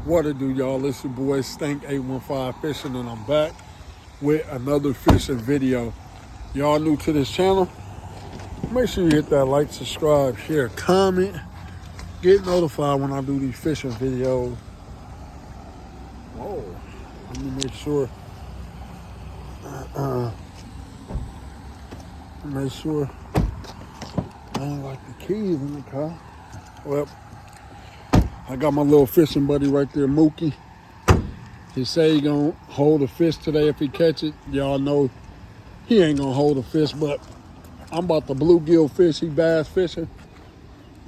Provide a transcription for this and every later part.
What it do, y'all? It's your boy Stink 815 Fishing, and I'm back with another fishing video. Y'all new to this channel? Make sure you hit that like, subscribe, share, comment, get notified when I do these fishing videos. Whoa, let me make sure. I ain't like the keys in the car. Well, I got my little fishing buddy right there, Mookie. He say he gonna hold a fish today if he catch it. Y'all know he ain't gonna hold a fish, but I'm about to bluegill fish. He bass fishing.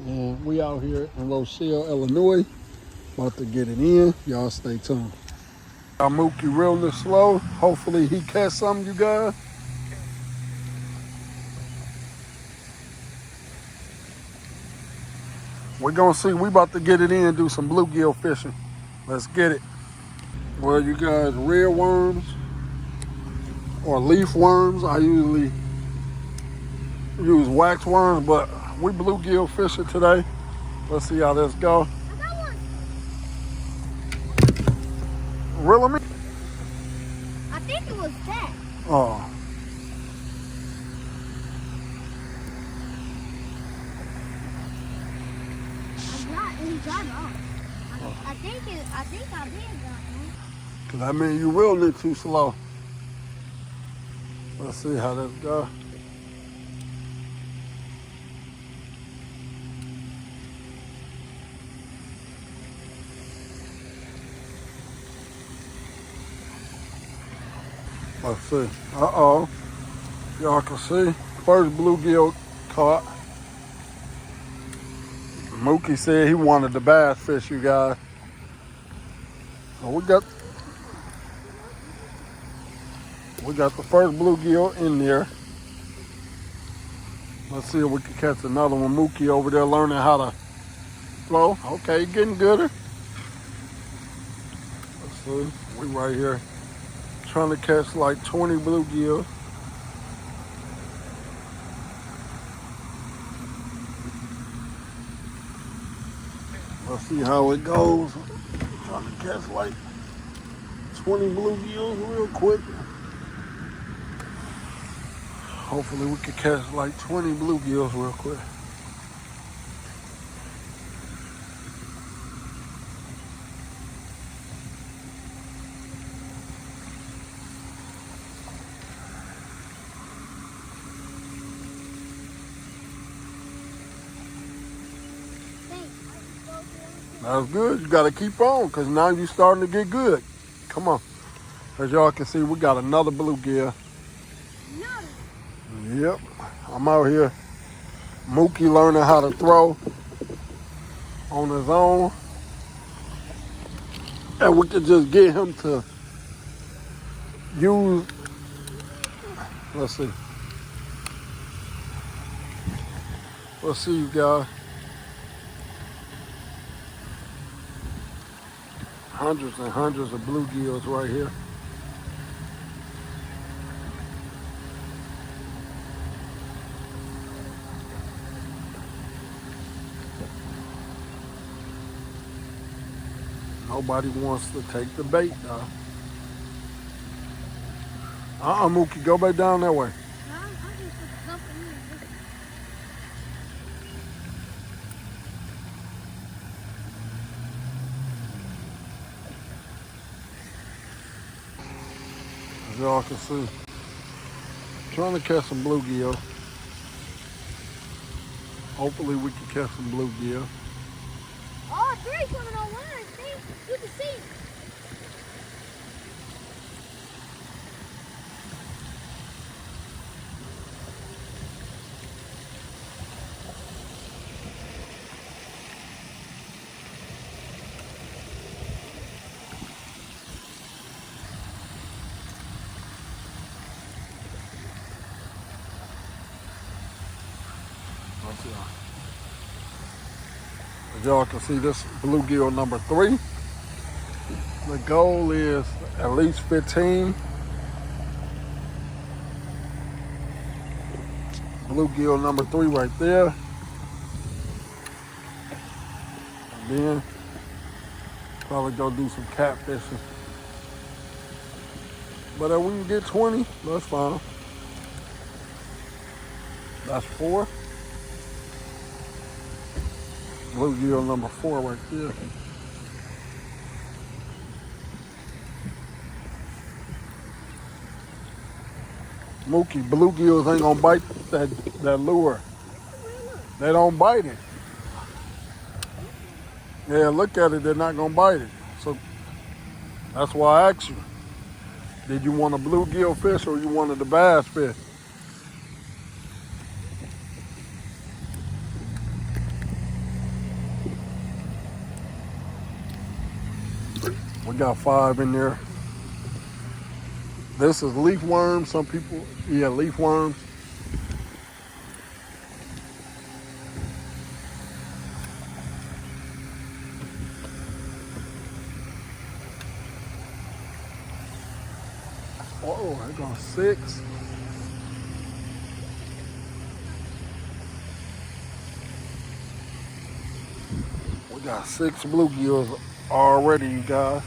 And we out here in Rochelle, Illinois. About to get it in. Y'all stay tuned. Our Mookie reeling slow. Hopefully he catch something, you guys. We're gonna see. We about to get it in and do some bluegill fishing. Let's get it. Well, you guys, red worms or leaf worms. I usually use wax worms, but we bluegill fishing today. Let's see how this go. I got one. Reel me? I think it was that. Oh. He got off. I think I did got one. Cause I mean you reeling it too slow. Let's see how this go. Let's see. Uh-oh. Y'all can see. First bluegill caught. Mookie said he wanted the bass fish, you guys. So we got the first bluegill in there. Let's see if we can catch another one. Mookie over there learning how to throw. Okay, getting gooder. Let's see. We right here trying to catch like 20 bluegills. Let's see how it goes. Trying to catch like 20 bluegills real quick. Hopefully we can catch like 20 bluegills real quick. That's good. You got to keep on because now you're starting to get good. Come on. As y'all can see, we got another bluegill. Yep. I'm out here. Mookie learning how to throw on his own. And we can just get him to use, let's see. Let's see, you guys. Hundreds and hundreds of bluegills right here. Nobody wants to take the bait, though. Mookie, go back down that way. As y'all can see, trying to catch some bluegill. Hopefully we can catch some bluegill. Oh, three coming on one. See? You can see. As y'all can see, this bluegill number 3. The goal is at least 15. Bluegill number 3 right there. And then Probably go do some catfishing. But if we can get 20, that's fine. That's 4. Bluegill number 4 right there. Mookie, bluegills ain't gonna bite that lure. They don't bite it. Yeah, look at it, they're not gonna bite it. So that's why I asked you. Did you want a bluegill fish or you wanted the bass fish? We got 5 in there. This is leaf worms. Some people, yeah, leaf worms. Oh, I got 6. We got 6 bluegills already, you guys.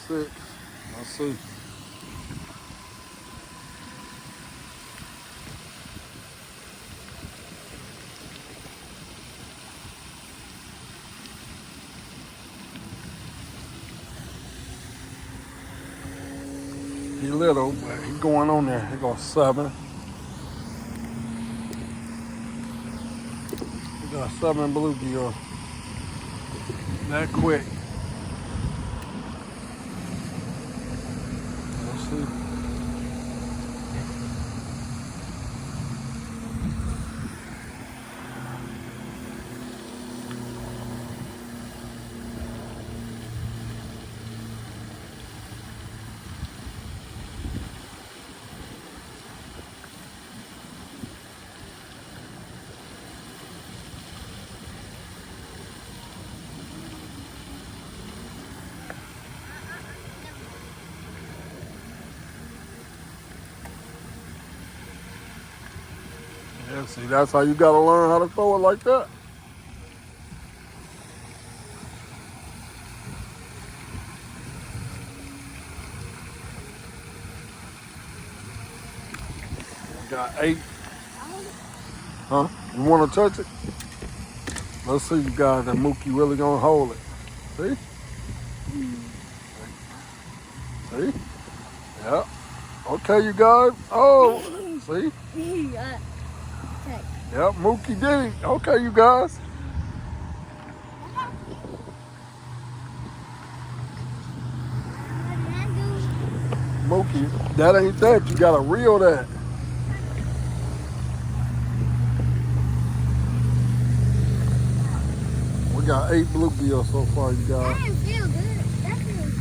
6. Let's see. He little, but he going on there. He got 7. We got 7 bluegills. That quick. Let's see. Yeah, see, that's how you gotta learn how to throw it like that. We got 8. Huh? You wanna touch it? Let's see, you guys, that Mookie really gonna hold it. See? See? Yeah. Okay, you guys. Oh, see? Yep, Mookie did it. Okay, you guys. Mookie, that ain't that. You gotta reel that. We got 8 bluegills so far, you guys. That didn't feel good. That feels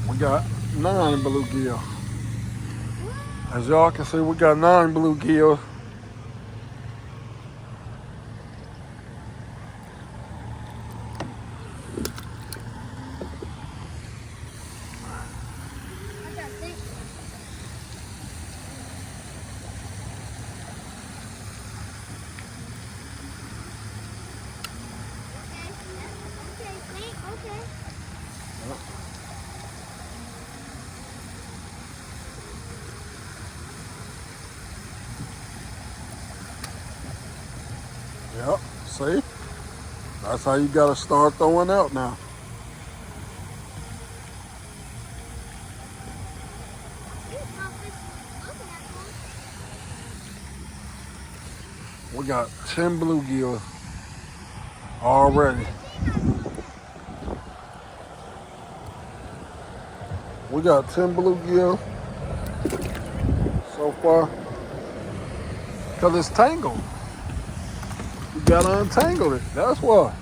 good. We got 9 bluegill. As y'all can see, we got 9 bluegills. I got 6. Okay. Yep, see? That's how you gotta start throwing out now. We got 10 bluegills already. We got 10 bluegill so far. Cause it's tangled. You gotta untangle it. That's why.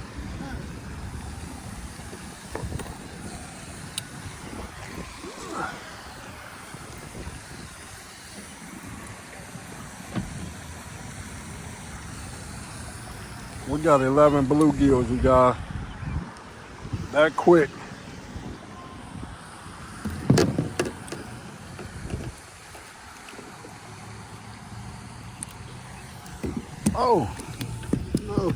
We got 11 bluegills, you guys. That quick. Oh, no.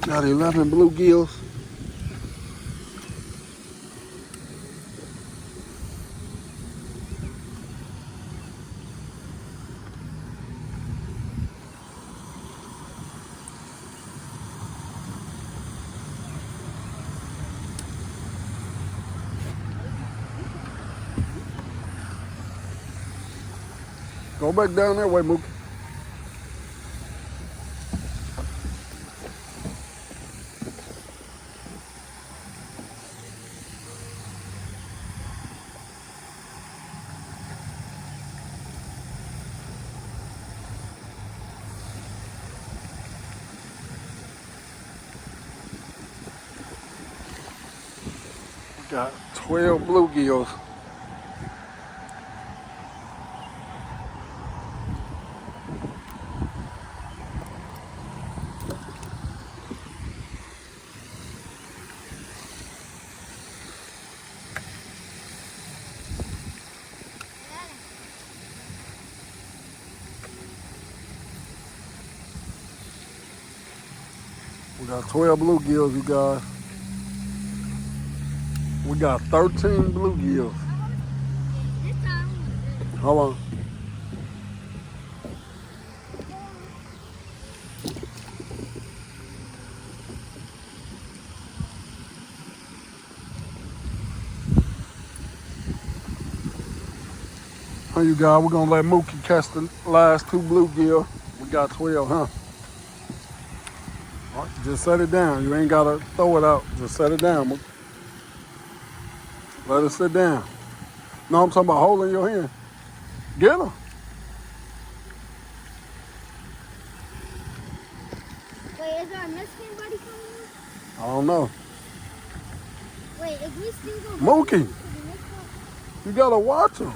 Got 11 bluegills. Go back down that way, Mookie. Got 12 bluegills. We got 12 bluegills, you guys. We got 13 bluegills. This time. Hold on. Here you guys, we're gonna let Mookie catch the last 2 bluegill. We got 12, huh? All right, just set it down. You ain't gotta throw it out. Just set it down, Mookie. Let it sit down. No, I'm talking about holding your hand. Get him. Wait, is our Mexican buddy coming in? I don't know. Wait, if we still go Mookie, you gotta watch him.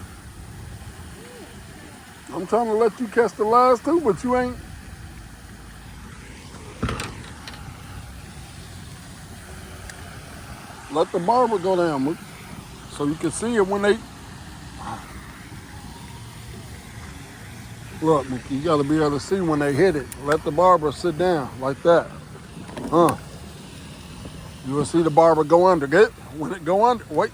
I'm trying to let you catch the last 2, but you ain't. Let the barber go down, Mookie, so you can see it when they. Look, Mookie, you gotta be able to see when they hit it. Let the barber sit down like that. Huh? You will see the barber go under. Get it? When it go under, wait.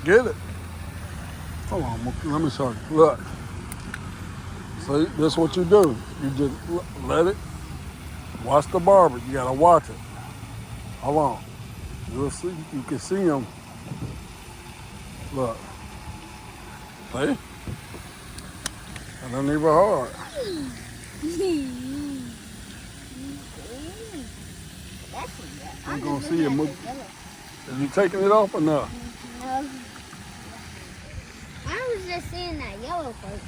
Get it. Hold on, Mookie, let me show you. Look. See, this is what you do. You just let it. Watch the barber. You gotta watch it. Hold on. You'll see. You can see him. Look. See? It ain't even hard. I'm gonna see it, Mookie. Is you taking it off or not? No. I was just seeing that yellow part.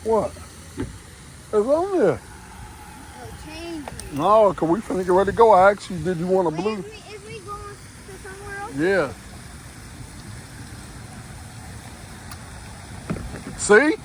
What? It's on there. No, cause we finna get ready to go. I asked you, did you want a blue? Is we going to somewhere else? Yeah. See?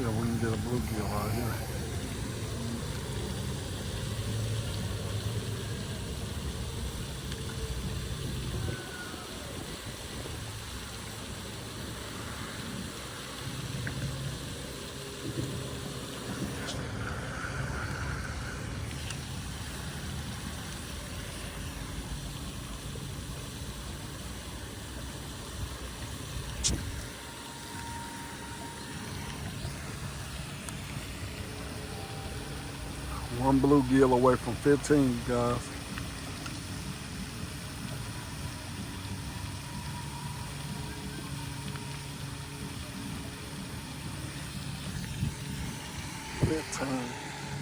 if we can get a bluegill out here. One bluegill away from 15, guys.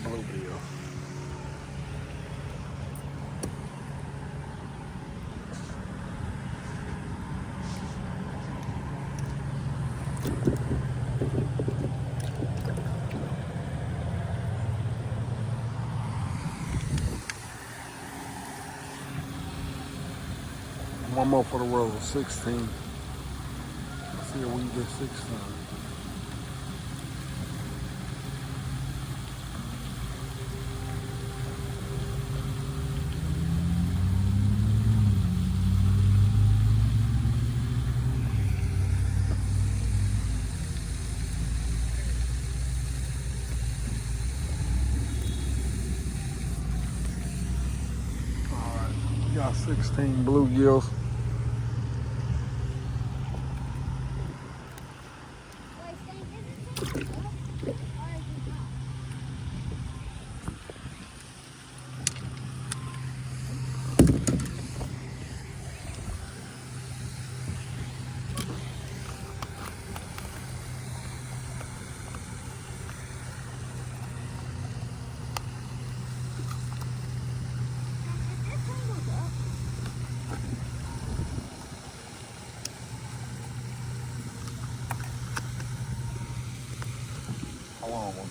Bluegill. One more for the road, 16. Let's see if we can get 16. All right, we got 16 bluegills. A long one.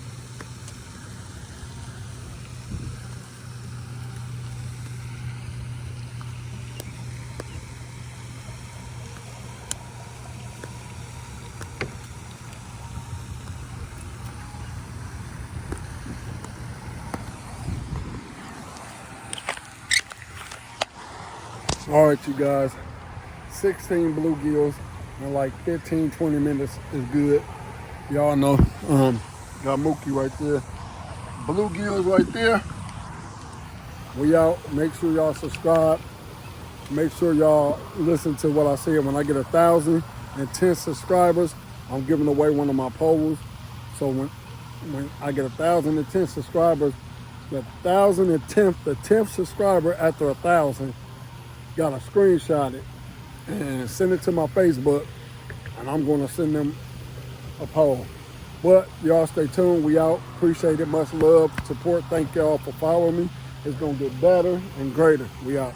All right, you guys, 16 bluegills in like 15-20 minutes is good. Y'all know, got Mookie right there. Bluegills right there. We out. Make sure y'all subscribe. Make sure y'all listen to what I said. When I get 1,010 subscribers, I'm giving away one of my poles. So when I get 1,010 subscribers, the 1,010th, the 10th subscriber after 1,000, gotta screenshot it and send it to my Facebook, and I'm gonna send them a poll. But y'all stay tuned. We out. Appreciate it. Much love, support. Thank y'all for following me. It's gonna get better and greater. We out.